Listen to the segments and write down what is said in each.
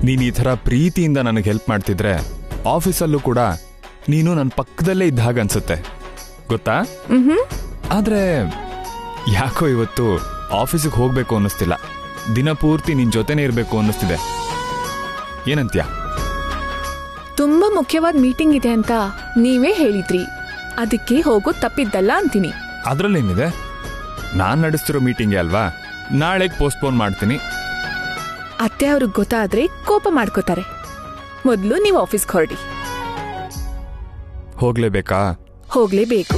ನೀನು ಈ ಥರ ಪ್ರೀತಿಯಿಂದ ನನಗೆ ಹೆಲ್ಪ್ ಮಾಡ್ತಿದ್ರೆ ಆಫೀಸಲ್ಲೂ ಕೂಡ ನೀನು ನನ್ನ ಪಕ್ಕದಲ್ಲೇ ಇದ್ದ ಹಾಗೆ ಅನ್ಸುತ್ತೆ ಗೊತ್ತಾ. ಆದ್ರೆ ಯಾಕೋ ಇವತ್ತು ಆಫೀಸಿಗೆ ಹೋಗ್ಬೇಕು ಅನ್ನಿಸ್ತಿಲ್ಲ. ದಿನ ಪೂರ್ತಿ ನಿನ್ ಜೊತೆನೇ ಇರಬೇಕು ಅನ್ನಿಸ್ತಿದೆ. ಏನಂತ್ಯ? ತುಂಬಾ ಮುಖ್ಯವಾದ ಮೀಟಿಂಗ್ ಇದೆ ಅಂತ ನೀವೇ ಹೇಳಿದ್ರಿ, ಅದಕ್ಕೆ ಹೋಗೋದು ತಪ್ಪಿದ್ದಲ್ಲ ಅಂತೀನಿ. ಅದ್ರಲ್ಲೇನಿದೆ, ನಾನ್ ನಡೆಸ್ತಿರೋ ಮೀಟಿಂಗೇ ಅಲ್ವಾ, ನಾಳೆಗೆ ಪೋಸ್ಟ್ಪೋನ್ ಮಾಡ್ತೀನಿ. ಅತ್ತೆ ಅವ್ರಿಗೆ ಗೊತ್ತಾದ್ರೆ ಕೋಪ ಮಾಡ್ಕೋತಾರೆ. ಮೊದಲು ನೀವು ಆಫೀಸ್ಗೆ ಹೊರಡಿ. ಹೋಗ್ಲೇಬೇಕಾ? ಹೋಗ್ಲೇಬೇಕು.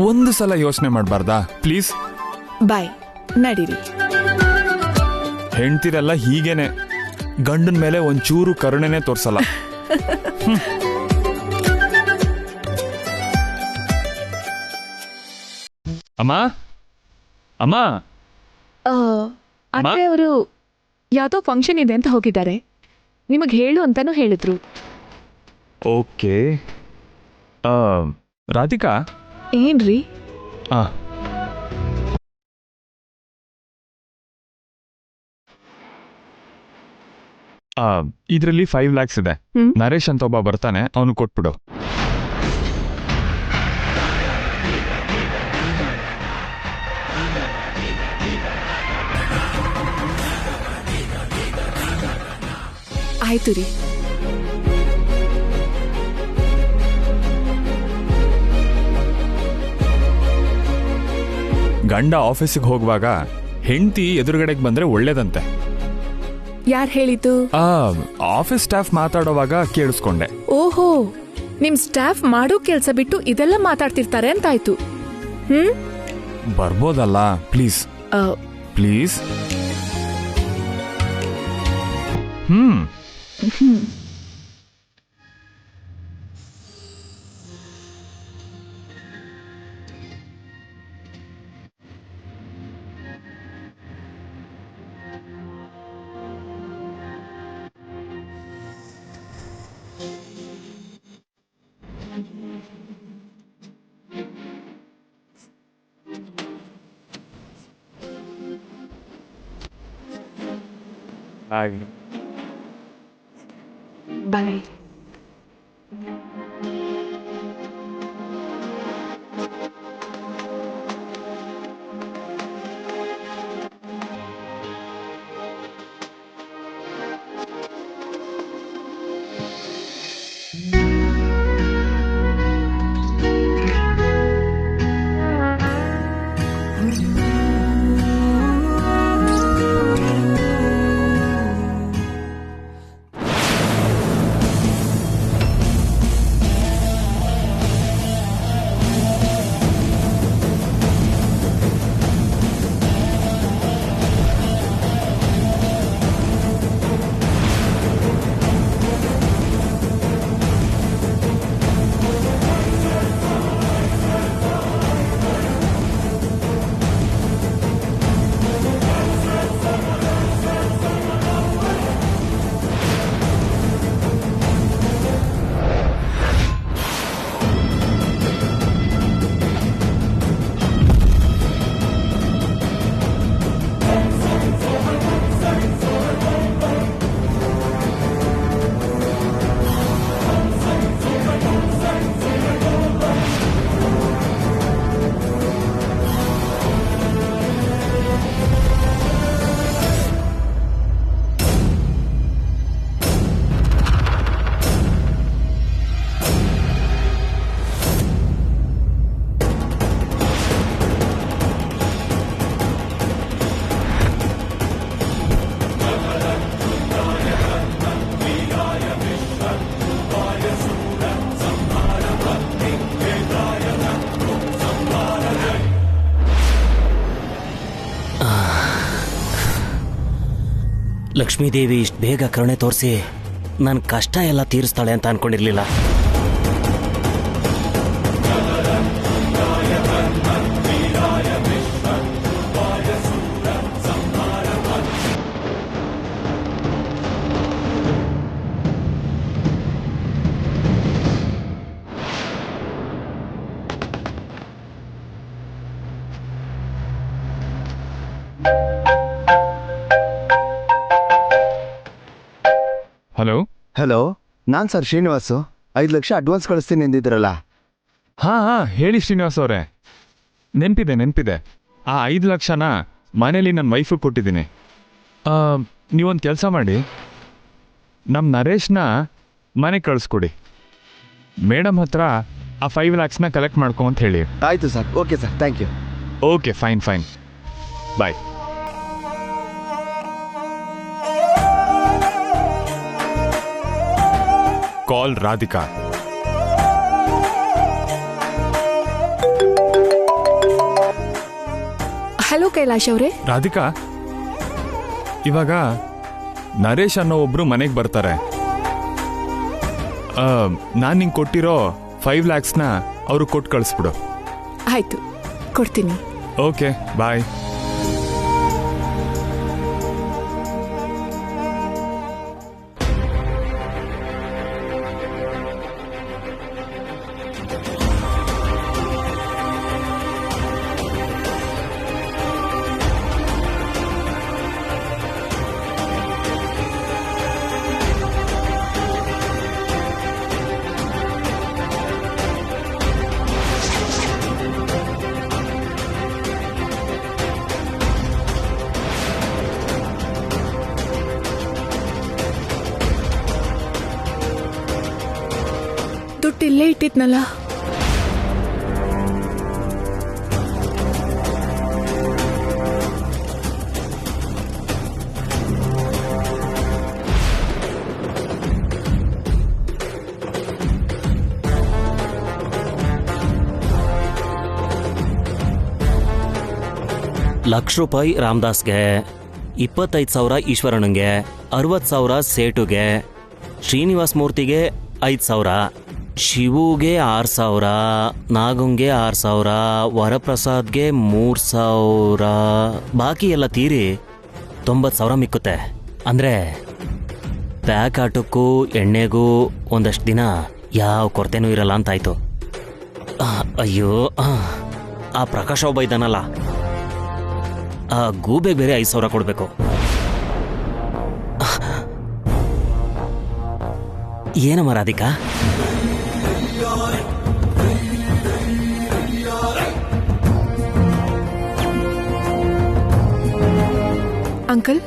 ಒಂದು ಸಲ ಯೋಚನೆ ಮಾಡಬಾರ್ದಾ ಪ್ಲೀಸ್? ಬಾಯ್, ನಡೀರಿ. ಹೆಂಡ್ತಿರೆಲ್ಲ ಹೀಗೇನೆ, ಗಂಡನ ಮೇಲೆ ಒಂಚೂರು ಕರುಣೆನೆ ತೋರ್ಸಲ್ಲ. ಅಮ್ಮ ಅಮ್ಮ, ಅತ್ತೆ ಅವರು ಯಾವ್ದೋ ಫಂಕ್ಷನ್ ಇದೆ ಅಂತ ಹೋಗಿದ್ದಾರೆ, ನಿಮಗೆ ಹೇಳು ಅಂತಾನು ಹೇಳಿದ್ರು. ಓಕೆ. ರಾಧಿಕಾ? ಏನ್ರಿ? ಇದರಲ್ಲಿ 5 lakhs ಇದೆ. ನರೇಶ್ ಅಂತ ಒಬ್ಬ ಬರ್ತಾನೆ, ಅವನು ಕೊಟ್ಬಿಡು. ಆಯ್ತು ರೀ. ಗಂಡ ಆಫೀಸಿಗೆ ಹೋಗುವಾಗ ಹೆಂಡತಿ ಎದುರುಗಡೆಗೆ ಬಂದ್ರೆ ಒಳ್ಳೇದಂತೆ. ಯಾರು ಹೇಳಿದ್ದು? ಆಫೀಸ್ ಸ್ಟಾಫ್ ಮಾತಾಡೋವಾಗ ಕೇಳಿಸ್ಕೊಂಡೆ. ಓಹೋ, ನಿಮ್ ಸ್ಟಾಫ್ ಮಾಡೋ ಕೆಲ್ಸ ಬಿಟ್ಟು ಇದೆಲ್ಲ ಮಾತಾಡ್ತಿರ್ತಾರೆ ಅಂತಾಯ್ತು. ಬರ್ಬೋದಲ್ಲ ಪ್ಲೀಸ್ ಪ್ಲೀಸ್? ಬಾಯ್. ಲಕ್ಷ್ಮೀದೇವಿ ಇಷ್ಟು ಬೇಗ ಕರುಣೆ ತೋರಿಸಿ ನನ್ನ ಕಷ್ಟ ಎಲ್ಲ ತೀರಿಸ್ತಾಳೆ ಅಂತ ಅನ್ಕೊಂಡಿರ್ಲಿಲ್ಲ. ಹಲೋ, ನಾನು ಸರ್ ಶ್ರೀನಿವಾಸು. 5 ಲಕ್ಷ ಅಡ್ವಾನ್ಸ್ ಕಳಿಸ್ತೀನಿ ಎಂದಿದ್ರಲ್ಲ. ಹಾಂ ಹೇಳಿ ಶ್ರೀನಿವಾಸ್ ಅವರೇ. ನೆನಪಿದೆ. ಆ 5 ಲಕ್ಷನ ಮನೇಲಿ ನನ್ನ ವೈಫಿಗೆ ಕೊಟ್ಟಿದ್ದೀನಿ. ನೀವೊಂದು ಕೆಲಸ ಮಾಡಿ, ನಮ್ಮ ನರೇಶ್ನ ಮನೆಗೆ ಕಳಿಸ್ಕೊಡಿ. ಮೇಡಮ್ ಹತ್ರ ಆ 5 ಲ್ಯಾಕ್ಸ್ನ ಕಲೆಕ್ಟ್ ಮಾಡ್ಕೊ ಅಂತ ಹೇಳಿ. ಆಯಿತು sir. Okay sir, thank you. Okay, fine. Bye. Call Radhika. Hello Kailash ಅವರೇ. ರಾಧಿಕಾ, ಇವಾಗ ನರೇಶ್ ಅನ್ನೋ ಒಬ್ರು ಮನೆಗೆ ಬರ್ತಾರೆ. ನಾನು ನಿಂಗೆ ಕೊಟ್ಟಿರೋ 5 ಲ್ಯಾಕ್ಸ್ನ ಅವ್ರಿಗೆ ಕೊಟ್ಟು ಕಳಿಸ್ಬಿಡು. ಆಯ್ತು, ಕೊಡ್ತೀನಿ. ಓಕೆ, ಬಾಯ್. ದುಡ್ಡು ಇಲ್ಲೇ ಇಟ್ಟಿದ್ನಲ್ಲ. ₹1,00,000 ರಾಮದಾಸ್ಗೆ, 25,000 ಈಶ್ವರಣ್ಣಂಗೆ, 60,000 ಸೇಟುಗೆ, ಶ್ರೀನಿವಾಸ್ ಮೂರ್ತಿಗೆ 5,000, ಶಿವುಗೆ 6,000, ನಾಗುಂಗೆ 6,000, ವರಪ್ರಸಾದ್ಗೆ 3,000. ಬಾಕಿ ಎಲ್ಲ ತೀರಿ 90,000 ಮಿಕ್ಕುತ್ತೆ. ಅಂದರೆ ಪ್ಯಾಕ್ ಆಟಕ್ಕೂ ಎಣ್ಣೆಗೂ ಒಂದಷ್ಟು ದಿನ ಯಾವ ಕೊರತೆನೂ ಇರಲ್ಲ ಅಂತಾಯ್ತು. ಅಯ್ಯೋ, ಆ ಪ್ರಕಾಶ್ ಒಬ್ಬ ಇದ್ದಾನಲ್ಲ, ಆ ಗೂಬೆಗೆ ಬೇರೆ 5,000 ಕೊಡಬೇಕು. ಏನಮ್ಮ ರಾಧಿಕಾ? ಅಂಕಲ್,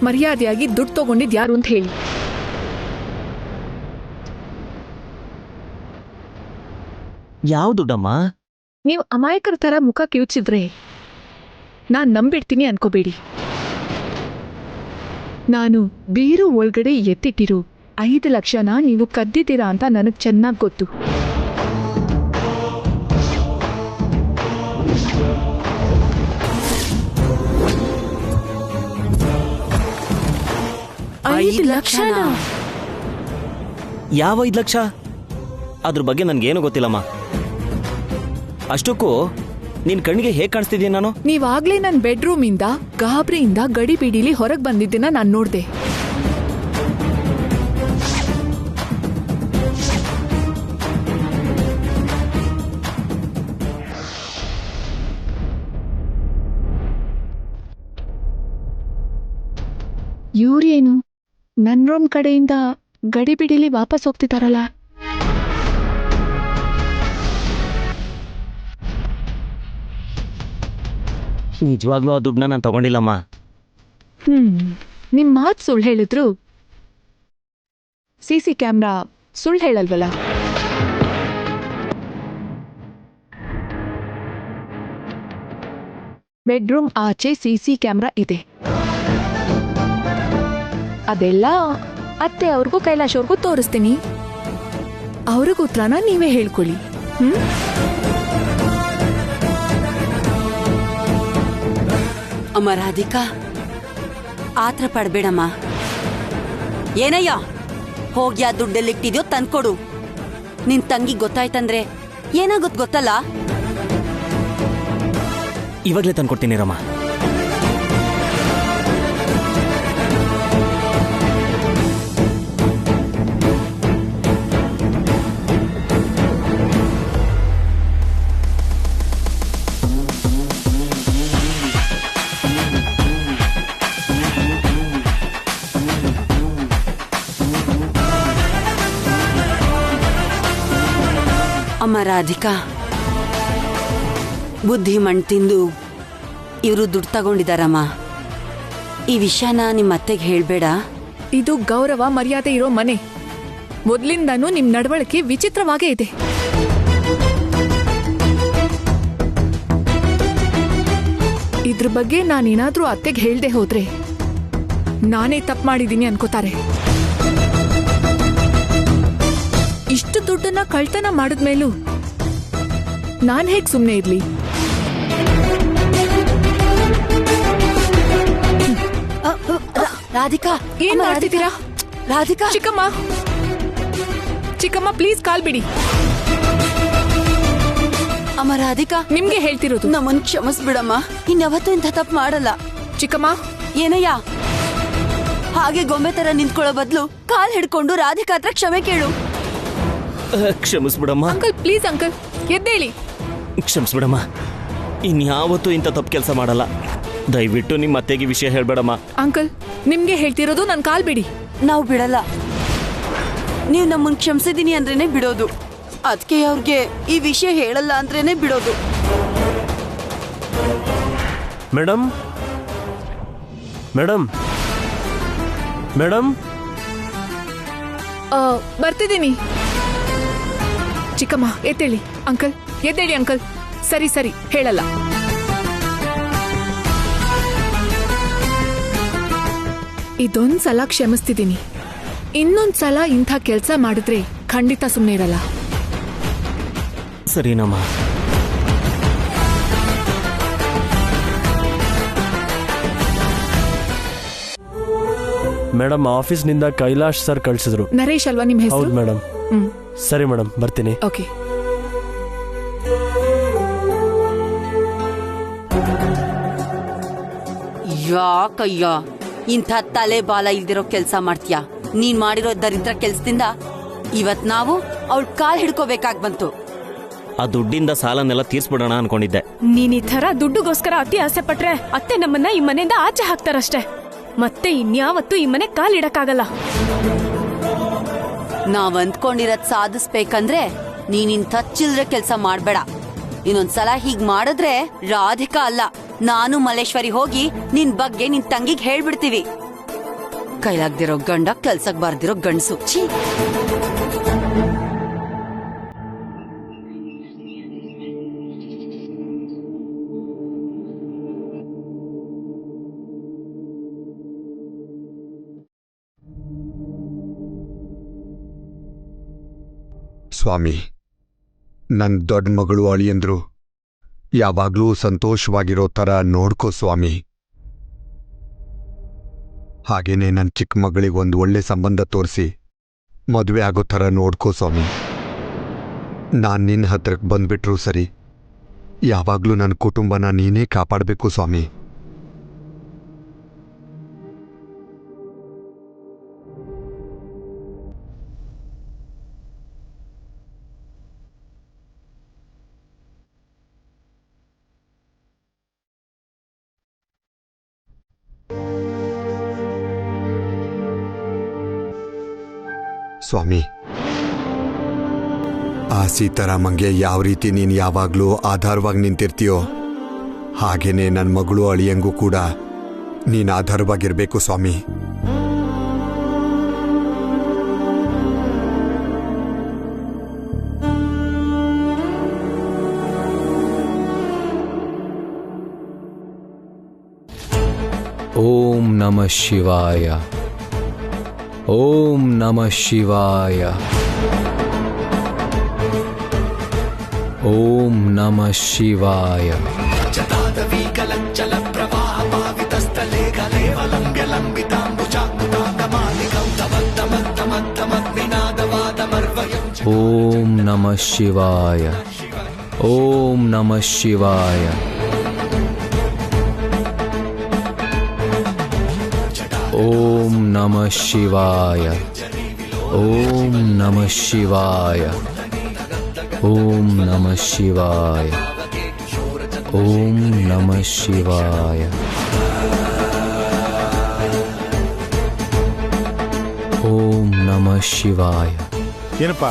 ಮರ್ಯಾದೆಯಾಗಿ ದುಡ್ಡು ತಗೊಂಡಿದ್ ಯಾರು ಅಂತ ಹೇಳಿ. ಯಾವ ದುಡ್ಡಮ್ಮ? ನೀವು ಅಮಾಯಕರ ತರ ಮುಖ ಕಿವುಚಿದ್ರೆ ನಾನ್ ನಂಬಿಡ್ತೀನಿ ಅನ್ಕೋಬೇಡಿ. ನಾನು ಬೀರು ಒಳಗಡೆ ಎತ್ತಿಟ್ಟಿರು 5 ಲಕ್ಷನ ನೀವು ಕದ್ದಿದ್ದೀರಾ ಅಂತ ನನಗೆ ಚೆನ್ನಾಗಿ ಗೊತ್ತು. ಐದು ಲಕ್ಷನಾ? ಯಾವ 5 ಲಕ್ಷ? ಅದ್ರ ಬಗ್ಗೆ ನನ್ಗೇನು ಗೊತ್ತಿಲ್ಲಮ್ಮ. ಅಷ್ಟಕ್ಕೂ ನಿನ್ ಕಣ್ಣಿಗೆ ಹೇಗೆ ಕಾಣಿಸ್ತಿದ್ಯಾ ನಾನು? ನೀವಾಗ್ಲೇ ನನ್ನ ಬೆಡ್ರೂಮಿಂದ ಗಾಬರಿಯಿಂದ ಗಡಿ ಬಿಡಿಲಿ ಹೊರಗೆ ಬಂದಿದ್ದನ್ನ ನಾನು ನೋಡ್ದೆ. ಇವ್ರೇನು ನನ್ನ ರೂಮ್ ಕಡೆಯಿಂದ ಗಡಿ ಬಿಡಿಲಿ ವಾಪಸ್ ಹೋಗ್ತಿದಾರಲ್ಲ? ನಿಜವಾಗ್ಲೂ ಆ ದುಡ್ಡನ್ನ ನಾನು ತಗೊಂಡಿಲ್ಲಮ್ಮ. ನಿಮ್ ಮಾತು ಸುಳ್ಳು ಹೇಳಿದ್ರು ಸಿಸಿ ಕ್ಯಾಮ್ರಾ ಸುಳ್ಳು ಹೇಳಲ್ವಲ್ಲ? ಬೆಡ್ರೂಮ್ ಆಚೆ ಸಿಸಿ ಕ್ಯಾಮ್ರಾ ಇದೆ. ಅದೆಲ್ಲ ಅತ್ತೆ ಅವ್ರಿಗೂ ಕೈಲಾಶ್ ಅವ್ರಿಗೂ ತೋರಿಸ್ತೀನಿ. ಅವ್ರಿಗೂ ಉತ್ತರನ ನೀವೇ ಹೇಳ್ಕೊಳ್ಳಿ. ಅಮ್ಮ ರಾಧಿಕಾ, ಆತ್ರ ಪಡ್ಬೇಡಮ್ಮ. ಏನಯ್ಯ, ಹೋಗಿ ಆ ದುಡ್ಡೆಲ್ಲಿಟ್ಟಿದ್ಯೋ ತಂದ್ಕೊಡು. ನಿನ್ ತಂಗಿ ಗೊತ್ತಾಯ್ತಂದ್ರೆ ಏನಾಗುತ್ತೆ ಗೊತ್ತಲ್ಲ? ಇವಾಗಲೇ ತಂದ್ಕೊಡ್ತೀನಿ ರಮ್ಮ. ರಾಧಿಕಾ, ಬುದ್ಧಿ ಮಣ್ಣು ತಿಂದು ಇವರು ದುಡ್ಡು ತಗೊಂಡಿದಾರಮ್ಮ. ಈ ವಿಷಯನ ನಿಮ್ಮ ಅತ್ತೆಗೆ ಹೇಳ್ಬೇಡ. ಇದು ಗೌರವ ಮರ್ಯಾದೆ ಇರೋ ಮನೆ. ಮೊದ್ಲಿಂದಾನು ನಿಮ್ ನಡವಳಿಕೆ ವಿಚಿತ್ರವಾಗೇ ಇದೆ. ಇದ್ರ ಬಗ್ಗೆ ನಾನೇನಾದ್ರೂ ಅತ್ತೆಗೆ ಹೇಳ್ದೆ ಹೋದ್ರೆ ನಾನೇ ತಪ್ಪು ಮಾಡಿದೀನಿ ಅನ್ಕೋತಾರೆ. ಇಷ್ಟು ದುಡ್ಡನ್ನ ಕಳ್ತನ ಮಾಡಿದ್ಮೇಲೂ ನಾನ್ ಹೇಗ್ ಸುಮ್ನೆ ಇರ್ಲಿ? ರಾಧಿಕಾ, ಏನ್ ಮಾಡ್ತಿದ್ದೀರಾ? ರಾಧಿಕಾ, ಚಿಕ್ಕಮ್ಮ, ಚಿಕ್ಕಮ್ಮ ಪ್ಲೀಸ್ ಕಾಲ್ ಬಿಡಿ. ಅಮ್ಮ ರಾಧಿಕಾ, ನಿಮ್ಗೆ ಹೇಳ್ತಿರೋದು. ನಮ್ಮನ್ ಕ್ಷಮಿಸ್ಬಿಡಮ್ಮ. ಇನ್ಯಾವತ್ತೂ ಇಂಥ ತಪ್ಪು ಮಾಡಲ್ಲ. ಚಿಕ್ಕಮ್ಮ, ಏನಯ್ಯ ಹಾಗೆ ಗೊಂಬೆ ತರ ನಿಂತ್ಕೊಳ್ಳೋ ಬದಲು ಕಾಲ್ ಹಿಡ್ಕೊಂಡು ರಾಧಿಕಾ ಹತ್ರ ಕ್ಷಮೆ ಕೇಳು. ಕ್ಷಮಿಸ್ಬಿಡಮ್ಮ. ಅಂಕಲ್ ಪ್ಲೀಸ್ ಅಂಕಲ್, ಎದ್ದೇಳಿ. ಕ್ಷಮಿಸ್ಬಿಡಮ್ಮ. ಇನ್ಯಾವತ್ತೂ ಇಂಥ ತಪ್ಪು ಕೆಲಸ ಮಾಡಲ್ಲ. ದಯವಿಟ್ಟು ನಿಮ್ಮ ಅತ್ತೆಗೆ ವಿಷಯ ಹೇಳ್ಬೇಡಮ್ಮ. ಅಂಕಲ್, ನಿಮ್ಗೆ ಹೇಳ್ತಿರೋದು ನನ್ ಕಾಲ್ ಬಿಡಿ. ನಾವು ಬಿಡಲ್ಲ. ನೀವು ನಮ್ಮನ್ ಕ್ಷಮಿಸಿದೀನಿ ಅಂದ್ರೇನೆ ಬಿಡೋದು. ಅದಕ್ಕೆ ಅವ್ರಿಗೆ ಈ ವಿಷಯ ಹೇಳಲ್ಲ ಅಂದ್ರೇನೆ ಬಿಡೋದು. ಮೇಡಮ್, ಮೇಡಮ್, ಮೇಡಮ್, ಬರ್ತಿದ್ದೀನಿ. ಚಿಕ್ಕಮ್ಮ ಎದ್ದೇಳಿ. ಅಂಕಲ್ ಎದ್ದೇಳಿ ಅಂಕಲ್. ಸರಿ ಸರಿ, ಹೇಳಲ್ಲ. ಇದೊಂದ್ಸಲ ಕ್ಷಮಿಸ್ತಿದ್ದೀನಿ. ಇನ್ನೊಂದ್ಸಲ ಇಂಥ ಕೆಲ್ಸ ಮಾಡಿದ್ರೆ ಖಂಡಿತ ಸುಮ್ಮನೆ ಇರಲ್ಲ. ಸರಿನಮ್ಮ. ಮೇಡಮ್, ಆಫೀಸ್ನಿಂದ ಕೈಲಾಶ್ ಸರ್ ಕಳ್ಸಿದ್ರು. ನರೇಶ್ ಅಲ್ವಾ ನಿಮ್ ಹೆಸರು? ಹೌದು ಮೇಡಮ್. ಸರಿ ಮೇಡಮ್, ಬರ್ತೀನಿ. ಓಕೆ. ಯಾಕಯ್ಯ ಇಂಥ ತಲೆ ಬಾಲ ಇಲ್ದಿರೋ ಕೆಲ್ಸ ಮಾಡ್ತೀಯಾ? ನೀನ್ ಮಾಡಿರೋ ದರಿದ್ರ ಕೆಲ್ಸದಿಂದ ಇವತ್ ನಾವು ಅವಳ ಕಾಲ್ ಹಿಡ್ಕೋಬೇಕಾಗ್ ಬಂತು. ಆ ದುಡ್ಡಿಂದ ಸಾಲನೆಲ್ಲ ತೀರ್ಸ್ಬಿಡೋಣ ಅನ್ಕೊಂಡಿದ್ದೆ. ನೀನ್ ಈ ತರ ದುಡ್ಡುಗೋಸ್ಕರ ಅತಿ ಆಸೆ ಪಟ್ರೆ ಅತ್ತೆ ನಮ್ಮನ್ನ ಈ ಮನೆಯಿಂದ ಆಚೆ ಹಾಕ್ತಾರಷ್ಟೇ. ಮತ್ತೆ ಇನ್ಯಾವತ್ತೂ ಈ ಮನೆ ಕಾಲಿಡಕ್ಕಾಗಲ್ಲ. ನಾವ್ ಅಂದ್ಕೊಂಡಿರೋದ್ ಸಾಧಿಸ್ಬೇಕಂದ್ರೆ ನೀನಿಂಥ ಚಿಲ್ರೆ ಕೆಲ್ಸ ಮಾಡ್ಬೇಡ. ಇನ್ನೊಂದ್ಸಲ ಹೀಗ್ ಮಾಡಿದ್ರೆ ರಾಧಿಕಾ ಅಲ್ಲ, ನಾನು ಮಲ್ಲೇಶ್ವರಿ ಹೋಗಿ ನಿನ್ ಬಗ್ಗೆ ನಿನ್ ತಂಗಿಗ್ ಹೇಳ್ಬಿಡ್ತೀವಿ. ಕೈಲಾಗ್ದಿರೋ ಗಂಡ, ಕೆಲ್ಸಕ್ ಬಾರ್ದಿರೋ ಗಂಡ್ಸು. ಛೀ. ಸ್ವಾಮಿ, ನನ್ನ ದೊಡ್ಡ ಮಗಳು ಅಳಿಯಂದ್ರು ಯಾವಾಗ್ಲೂ ಸಂತೋಷವಾಗಿರೋ ಥರ ನೋಡ್ಕೋ ಸ್ವಾಮಿ. ಹಾಗೇನೆ ನನ್ನ ಚಿಕ್ಕ ಮಗಳಿಗೆ ಒಂದು ಒಳ್ಳೆ ಸಂಬಂಧ ತೋರಿಸಿ ಮದುವೆ ಆಗೋ ಥರ ನೋಡ್ಕೋ ಸ್ವಾಮಿ. ನಾನು ನಿನ್ನ ಹತ್ರಕ್ಕೆ ಬಂದ್ಬಿಟ್ರೂ ಸರಿ, ಯಾವಾಗಲೂ ನನ್ನ ಕುಟುಂಬನ ನೀನೇ ಕಾಪಾಡಬೇಕು ಸ್ವಾಮಿ. ಸ್ವಾಮಿ, ಆ ಸೀತಾರಾಮಂಗೆ ಯಾವ ರೀತಿ ನೀನು ಯಾವಾಗಲೂ ಆಧಾರವಾಗಿ ನಿಂತಿರ್ತೀಯೋ ಹಾಗೇನೆ ನನ್ನ ಮಗಳು ಅಳಿಯಂಗೂ ಕೂಡ ನೀನು ಆಧಾರವಾಗಿರಬೇಕು ಸ್ವಾಮಿ. ಓಂ ನಮಃ ಶಿವಾಯ. ಓಂ ನಮಃ ಶಿವಾಯ. ಓಂ ನಮಃ ಶಿವಾಯ. ಓಂ ನಮಃ ಶಿವಾಯ. ಓಂ ನಮಃ ಶಿವಾಯ. ಓಂ ನಮಃ ಶಿವಾಯ. ಓಂ ನಮಃ ಶಿವಾಯ. ಓಂ ನಮಃ ಶಿವಾಯ. ಓಂ ನಮಃ ಶಿವಾಯ. ಓಂ ನಮಃ ಶಿವಾಯ. ಏನಪ್ಪ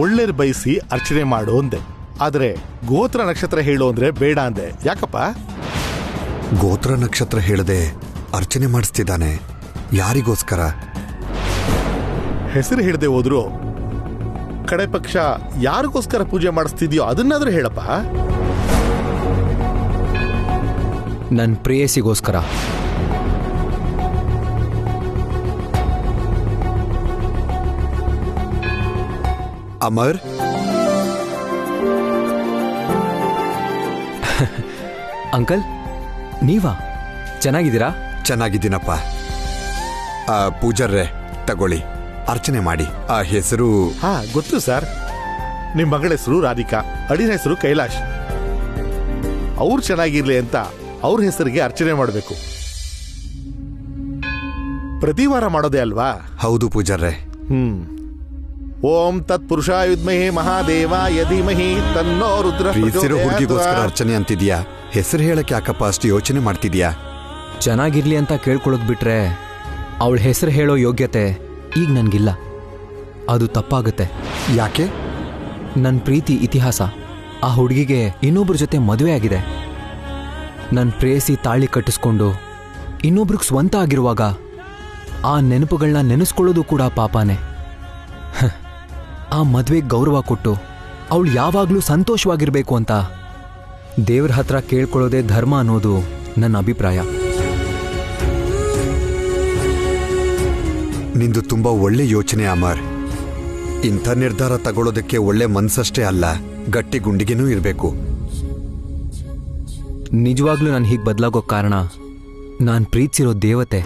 ಒಳ್ಳೇದು ಬಯಸಿ ಅರ್ಚನೆ ಮಾಡು ಅಂದೆ, ಆದ್ರೆ ಗೋತ್ರ ನಕ್ಷತ್ರ ಹೇಳು ಅಂದ್ರೆ ಬೇಡ ಅಂದೆ. ಯಾಕಪ್ಪ? ಗೋತ್ರ ನಕ್ಷತ್ರ ಹೇಳದೆ ಅರ್ಚನೆ ಮಾಡಿಸ್ತಿದ್ದಾನೆ. ಯಾರಿಗೋಸ್ಕರ? ಹೆಸರು ಹೇಳದೆ ಹೋದ್ರು ಕಡೆ ಪಕ್ಷ ಯಾರಿಗೋಸ್ಕರ ಪೂಜೆ ಮಾಡಿಸ್ತಿದ್ಯೋ ಅದನ್ನಾದ್ರೂ ಹೇಳಪ್ಪ. ನನ್ನ ಪ್ರೇಯಸಿಗೋಸ್ಕರ. ಅಮರ್, ಅಂಕಲ್ ನೀವಾ? ಚೆನ್ನಾಗಿದ್ದೀರಾ? ಚೆನ್ನಾಗಿದ್ದೀನಪ್ಪ. ಪೂಜಾರ್ರೆ ತಗೊಳ್ಳಿ, ಅರ್ಚನೆ ಮಾಡಿ. ಆ ಹೆಸರು? ಹಾ ಗೊತ್ತು ಸರ್. ನಿಮ್ ಮಗಳ ಹೆಸರು ರಾಧಿಕಾ, ಅಡಿನ ಹೆಸರು ಕೈಲಾಶ್. ಅವ್ರು ಚೆನ್ನಾಗಿರ್ಲಿ ಅಂತ ಅವ್ರ ಹೆಸರಿಗೆ ಅರ್ಚನೆ ಮಾಡಬೇಕು. ಪ್ರತಿ ವಾರ ಮಾಡೋದೇ ಅಲ್ವಾ? ಹೌದು ಪೂಜಾರ್ರೆ. ಓಂ ತತ್ ಪುರುಷಾಯ ವಿದ್ಮಹೇ ಮಹಾದೇವಾಯ ಧೀಮಹಿ ತನ್ನೋ ರುದ್ರ. ಪ್ರೀತಿಸಿರೋ ಹುಡುಗಿಗೋಸ್ಕರ ಅರ್ಚನೆ ಅಂತಿದ್ಯಾ? ಹೆಸರು ಹೇಳಕ್ ಯಾಕಪ್ಪ ಅಷ್ಟು ಯೋಚನೆ ಮಾಡ್ತಿದ್ಯಾ? ಚೆನ್ನಾಗಿರ್ಲಿ ಅಂತ ಕೇಳ್ಕೊಳ್ಳೋದು ಬಿಟ್ರೆ ಅವಳ ಹೆಸರು ಹೇಳೋ ಯೋಗ್ಯತೆ ಈಗ ನನಗಿಲ್ಲ. ಅದು ತಪ್ಪಾಗುತ್ತೆ. ಯಾಕೆ? ನನ್ನ ಪ್ರೀತಿ ಇತಿಹಾಸ. ಆ ಹುಡುಗಿಗೆ ಇನ್ನೊಬ್ರ ಜೊತೆ ಮದುವೆ ಆಗಿದೆ. ನನ್ನ ಪ್ರೇಯಸಿ ತಾಳಿ ಕಟ್ಟಿಸ್ಕೊಂಡು ಇನ್ನೊಬ್ರಿಗೆ ಸ್ವಂತ ಆಗಿರುವಾಗ ಆ ನೆನಪುಗಳನ್ನ ನೆನೆಸ್ಕೊಳ್ಳೋದು ಕೂಡ ಪಾಪಾನೆ. ಆ ಮದುವೆಗೆ ಗೌರವ ಕೊಟ್ಟು ಅವಳು ಯಾವಾಗಲೂ ಸಂತೋಷವಾಗಿರ್ಬೇಕು ಅಂತ ದೇವ್ರ ಹತ್ರ ಕೇಳ್ಕೊಳ್ಳೋದೇ ಧರ್ಮ ಅನ್ನೋದು ನನ್ನ ಅಭಿಪ್ರಾಯ. ನಿಂದು ತುಂಬಾ ಒಳ್ಳೆ ಯೋಚನೆ ಅಮರ್. ಇಂಥ ನಿರ್ಧಾರ ತಗೊಳ್ಳೋದಕ್ಕೆ ಒಳ್ಳೆ ಮನ್ಸಷ್ಟೇ ಅಲ್ಲ, ಗಟ್ಟಿ ಗುಂಡಿಗೆನೂ ಇರಬೇಕು. ನಿಜವಾಗ್ಲೂ ನಾನು ಹೀಗೆ ಬದಲಾಗೋ ಕಾರಣ ನಾನು ಪ್ರೀತಿಸಿರೋ ದೇವತೆ.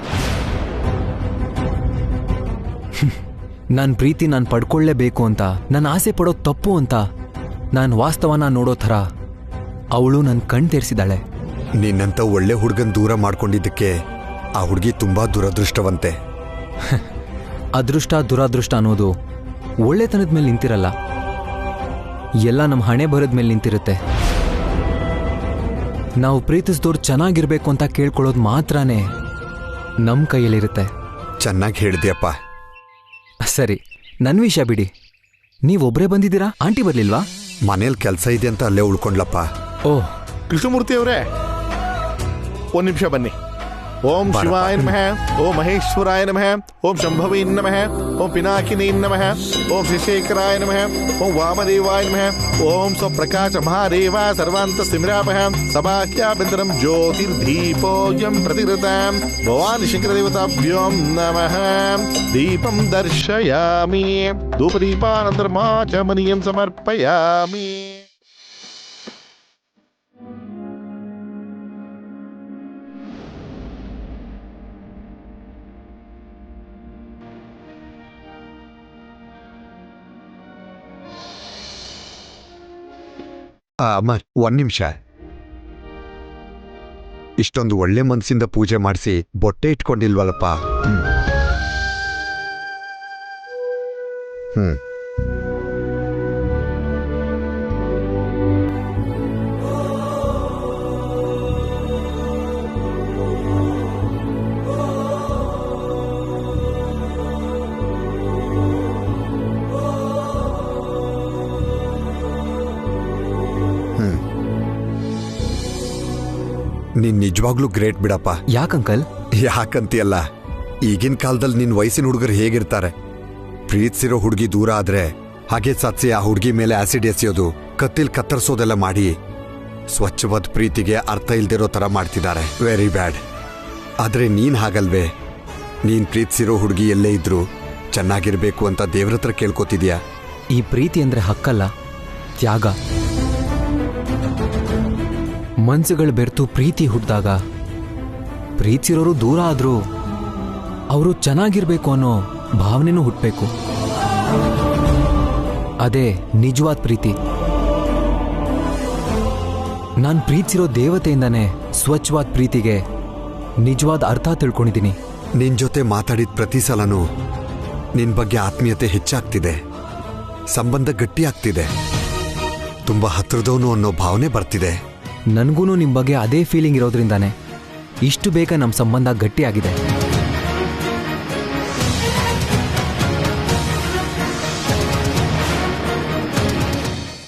ನನ್ನ ಪ್ರೀತಿ ನಾನು ಪಡ್ಕೊಳ್ಳೇಬೇಕು ಅಂತ, ನನ್ನ ಆಸೆ ಪಡೋದು ತಪ್ಪು ಅಂತ ನಾನು ವಾಸ್ತವನ ನೋಡೋ ಥರ ಅವಳು ನನ್ನ ಕಣ್ ತೆರೆಸಿದಾಳೆ. ನಿನ್ನಂತ ಒಳ್ಳೆ ಹುಡುಗನ್ ದೂರ ಮಾಡ್ಕೊಂಡಿದ್ದಕ್ಕೆ ಆ ಹುಡುಗಿ ತುಂಬಾ ದುರದೃಷ್ಟವಂತೆ. ಅದೃಷ್ಟ ದುರಾದೃಷ್ಟ ಅನ್ನೋದು ಒಳ್ಳೆತನದ ಮೇಲೆ ನಿಂತಿರಲ್ಲ, ಎಲ್ಲ ನಮ್ಮ ಹಣೆ ಬರದ ಮೇಲೆ ನಿಂತಿರುತ್ತೆ. ನಾವು ಪ್ರೀತಿಸಿದವ್ರು ಚೆನ್ನಾಗಿರ್ಬೇಕು ಅಂತ ಕೇಳ್ಕೊಳ್ಳೋದು ಮಾತ್ರನೇ ನಮ್ಮ ಕೈಯಲ್ಲಿರುತ್ತೆ. ಚೆನ್ನಾಗಿ ಹೇಳಿದ್ಯಪ್ಪ. ಸರಿ, ನನ್ನ ವಿಷಯ ಬಿಡಿ. ನೀವೊಬ್ಬರೇ ಬಂದಿದ್ದೀರಾ? ಆಂಟಿ ಬರ್ಲಿಲ್ವಾ? ಮನೇಲಿ ಕೆಲಸ ಇದೆ ಅಂತ ಅಲ್ಲೇ ಉಳ್ಕೊಂಡ್ಲಪ್ಪ. ಓಹ್, ಕೃಷ್ಣಮೂರ್ತಿ ಅವರೇ ಒಂದ್ ನಿಮಿಷ ಬನ್ನಿ. ಓಂ ಶಿವಾಯ ನಮಃ, ಓಂ ಮಹೇಶ್ವರಾಯ ನಮಃ, ಓಂ ಶಂಭವೇ ನಮಃ, ಓಂ ಪಿನಾಕಿನೇ ನಮಃ, ಓಂ ಶ್ರೀಶೇಖರಾಯ ನಮಃ, ಓಂ ವಾಮದೇವಾಯ ನಮಃ, ಓಂ ಸ್ವಪ್ರಕಾಶ ಮಹಾದೇವ ಸರ್ವಾಂತ ಸ್ಮಿರಾಮಃ. ಸಭಾಖ್ಯಾಭ್ಯಂತರಂ ಜ್ಯೋತಿರ್ದೀಪೋಯಂ ಪ್ರತಿಗೃತಾಂ ಭವಾನಿ ಶಂಕರದೇವತಾಭ್ಯೋಂ ನಮಃ. ದೀಪಂ ದರ್ಶಯಾಮಿ, ಧೂಪದೀಪಾನಂತರಮಾಚಮನೀಯಂ ಸಮರ್ಪಯಾಮಿ. ಅಮರ್, ಒಂದ್ ನಿಮಿಷ. ಇಷ್ಟೊಂದು ಒಳ್ಳೆ ಮನಸ್ಸಿಂದ ಪೂಜೆ ಮಾಡಿಸಿ ಬೊಟ್ಟೆ ಇಟ್ಕೊಂಡಿಲ್ವಲ್ಲಪ್ಪ. ನೀನ್ ನಿಜವಾಗ್ಲೂ ಗ್ರೇಟ್ ಬಿಡಪ್ಪ. ಯಾಕಂಕಲ್? ಯಾಕಂತಿಯಲ್ಲ, ಈಗಿನ ಕಾಲದಲ್ಲಿ ನಿನ್ ವಯಸ್ಸಿನ ಹುಡುಗರು ಹೇಗಿರ್ತಾರೆ? ಪ್ರೀತಿಸಿರೋ ಹುಡುಗಿ ದೂರ ಆದ್ರೆ ಹಾಗೆ ಸತ್ಸಿ ಆ ಹುಡುಗಿ ಮೇಲೆ ಆಸಿಡ್ ಎಸೆಯೋದು, ಕತ್ತಿಲ್ ಕತ್ತರಿಸೋದೆಲ್ಲ ಮಾಡಿ ಸ್ವಚ್ಛವಾದ ಪ್ರೀತಿಗೆ ಅರ್ಥ ಇಲ್ದಿರೋ ತರ ಮಾಡ್ತಿದ್ದಾರೆ. Very bad. ಆದ್ರೆ ನೀನ್ ಹಾಗಲ್ವೇ? ನೀನ್ ಪ್ರೀತಿಸಿರೋ ಹುಡುಗಿ ಎಲ್ಲೇ ಇದ್ರು ಚೆನ್ನಾಗಿರ್ಬೇಕು ಅಂತ ದೇವ್ರ ಹತ್ರ ಕೇಳ್ಕೊತಿದ್ಯಾ. ಈ ಪ್ರೀತಿ ಅಂದ್ರೆ ಹಕ್ಕಲ್ಲ, ತ್ಯಾಗ. ಮನ್ಸುಗಳು ಬೆರೆತು ಪ್ರೀತಿ ಹುಟ್ಟಿದಾಗ ಪ್ರೀತಿಸಿರೋರು ದೂರ ಆದ್ರೂ ಅವರು ಚೆನ್ನಾಗಿರ್ಬೇಕು ಅನ್ನೋ ಭಾವನೆನೂ ಹುಟ್ಟಬೇಕು. ಅದೇ ನಿಜವಾದ ಪ್ರೀತಿ. ನಾನು ಪ್ರೀತಿಸಿರೋ ದೇವತೆಯಿಂದಾನೇ ಸ್ವಚ್ಛವಾದ ಪ್ರೀತಿಗೆ ನಿಜವಾದ ಅರ್ಥ ತಿಳ್ಕೊಂಡಿದ್ದೀನಿ. ನಿನ್ ಜೊತೆ ಮಾತಾಡಿದ ಪ್ರತಿ ಸಲನೂ ನಿನ್ ಬಗ್ಗೆ ಆತ್ಮೀಯತೆ ಹೆಚ್ಚಾಗ್ತಿದೆ, ಸಂಬಂಧ ಗಟ್ಟಿ ಆಗ್ತಿದೆ, ತುಂಬಾ ಹತ್ರದವನು ಅನ್ನೋ ಭಾವನೆ ಬರ್ತಿದೆ. ನನಗೂ ನಿಮ್ಮ ಬಗ್ಗೆ ಅದೇ ಫೀಲಿಂಗ್ ಇರೋದ್ರಿಂದಾನೆ ಇಷ್ಟು ಬೇಗ ನಮ್ಮ ಸಂಬಂಧ ಗಟ್ಟಿಯಾಗಿದೆ.